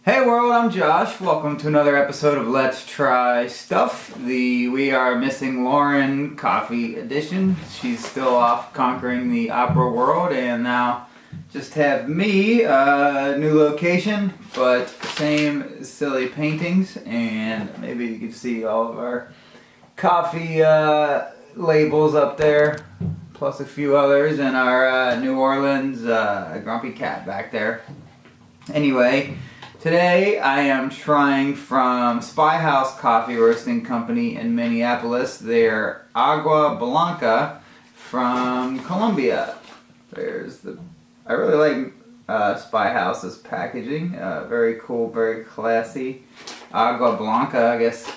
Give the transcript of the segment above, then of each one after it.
Hey world, I'm Josh. Welcome to another episode of Let's Try Stuff. We are missing Lauren Coffee edition. She's still off conquering the opera world, and now just have me, new location, but same silly paintings, and maybe you can see all of our coffee labels up there, plus a few others, and our New Orleans grumpy cat back there. Anyway, today I am trying from Spyhouse Coffee Roasting Company in Minneapolis, their Agua Blanca from Colombia. I really like Spyhouse's packaging. Very cool, very classy. Agua Blanca, I guess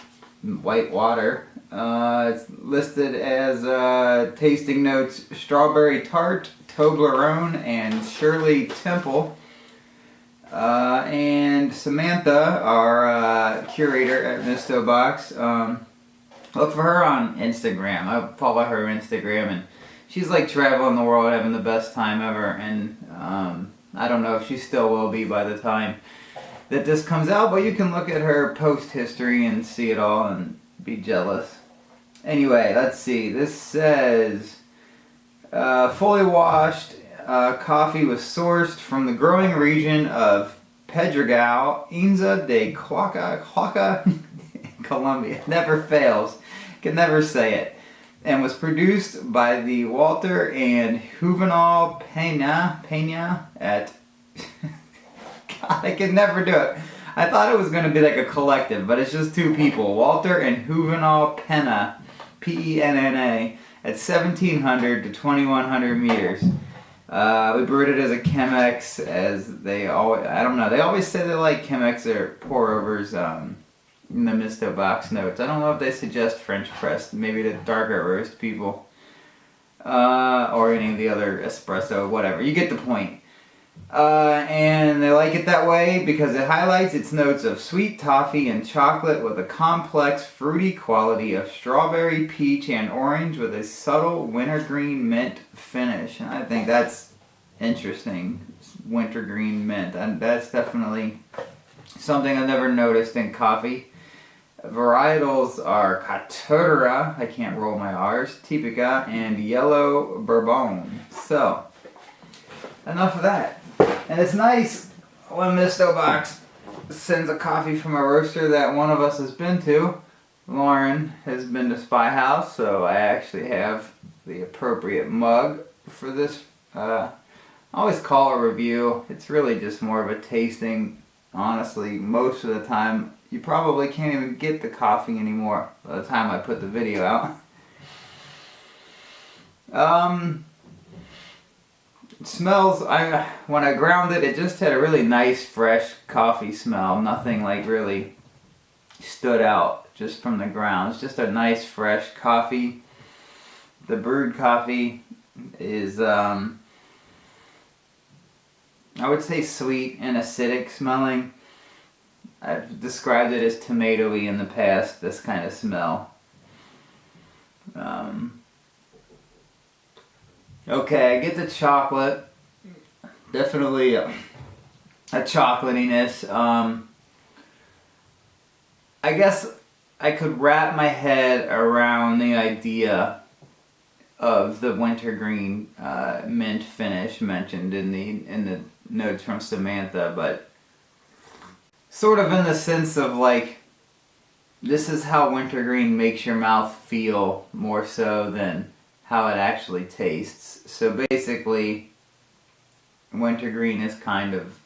white water. It's listed as tasting notes: strawberry tart, Toblerone, and Shirley Temple. And Samantha, our curator at Mistobox, look for her on Instagram. I follow her on Instagram, and she's like traveling the world, having the best time ever, and I don't know if she still will be by the time that this comes out, but you can look at her post history and see it all and be jealous. Anyway, let's see. This says, fully washed coffee was sourced from the growing region of Pedregal, Inza de Cauca, Colombia. Never fails. Can never say it. And was produced by the Walter and Juvenal Pena at... God, I can never do it. I thought it was going to be like a collective, but it's just two people. Walter and Juvenal Pena, P-E-N-N-A, at 1,700 to 2,100 meters. We brewed it as a Chemex, as they always, I don't know, they always say they like Chemex or pour-overs in the Mistobox notes. I don't know if they suggest French press, maybe the darker roast people, or any of the other espresso, whatever. You get the point. And they like it that way because it highlights its notes of sweet toffee and chocolate with a complex fruity quality of strawberry, peach, and orange with a subtle wintergreen mint finish. And I think that's interesting, wintergreen mint. And that's definitely something I've never noticed in coffee. Varietals are Caturra, I can't roll my R's, Typica, and Yellow Bourbon. So, enough of that. And it's nice when Mistobox sends a coffee from a roaster that one of us has been to. Lauren has been to Spyhouse, so I actually have the appropriate mug for this. I always call a review. It's really just more of a tasting. Honestly, most of the time, you probably can't even get the coffee anymore by the time I put the video out. It smells, when I ground it, it just had a really nice fresh coffee smell. Nothing like really stood out just from the ground. It's just a nice fresh coffee. The brewed coffee is, I would say sweet and acidic smelling. I've described it as tomatoey in the past, this kind of smell. Okay, I get the chocolate. Definitely a chocolatiness. I guess I could wrap my head around the idea of the wintergreen mint finish mentioned in the notes from Samantha, but sort of in the sense of like, this is how wintergreen makes your mouth feel more so than how it actually tastes. So basically, wintergreen is kind of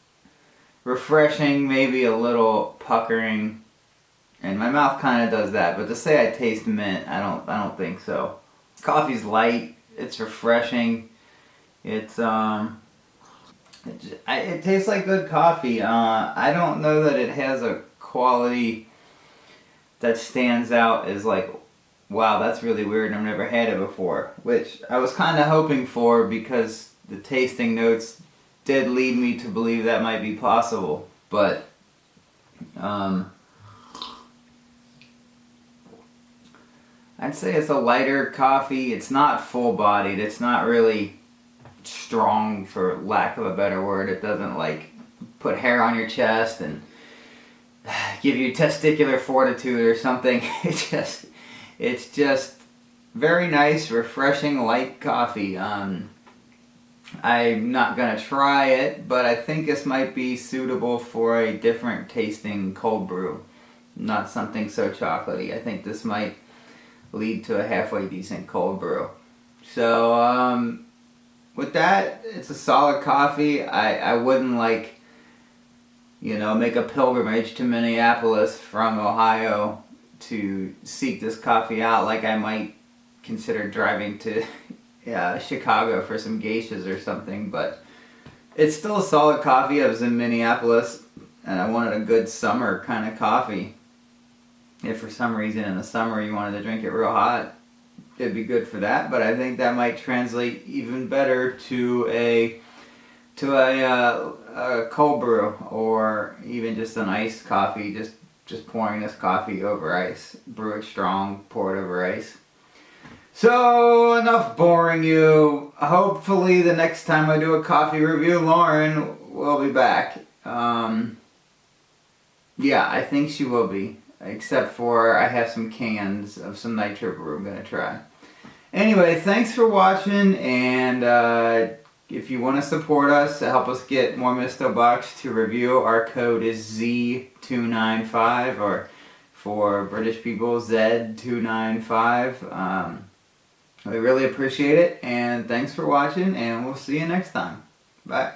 refreshing, maybe a little puckering, and my mouth kind of does that. But to say I taste mint, I don't think so. Coffee's light. It's refreshing. It tastes like good coffee. I don't know that it has a quality that stands out as like, wow, that's really weird, I've never had it before, which I was kind of hoping for because the tasting notes did lead me to believe that might be possible. But I'd say it's a lighter coffee. It's not full-bodied. It's not really strong, for lack of a better word. It doesn't like put hair on your chest and give you testicular fortitude or something. It's just very nice, refreshing, light coffee. I'm not gonna try it, but I think this might be suitable for a different tasting cold brew. Not something so chocolatey. I think this might lead to a halfway decent cold brew. So with that, it's a solid coffee. I wouldn't make a pilgrimage to Minneapolis from Ohio to seek this coffee out like I might consider driving to Chicago for some geishas or something, but it's still a solid coffee. I was in Minneapolis and I wanted a good summer kind of coffee. If for some reason in the summer you wanted to drink it real hot, it'd be good for that, but I think that might translate even better to a cold brew, or even just an iced coffee, just pouring this coffee over ice. Brew it strong, pour it over ice. So, enough boring you. Hopefully the next time I do a coffee review, Lauren will be back. Yeah, I think she will be. Except for I have some cans of some nitro brew I'm going to try. Anyway, thanks for watching, and if you want to support us to help us get more Mistobox to review, our code is Z295, or for British people, Z295. We really appreciate it, and thanks for watching, and we'll see you next time. Bye.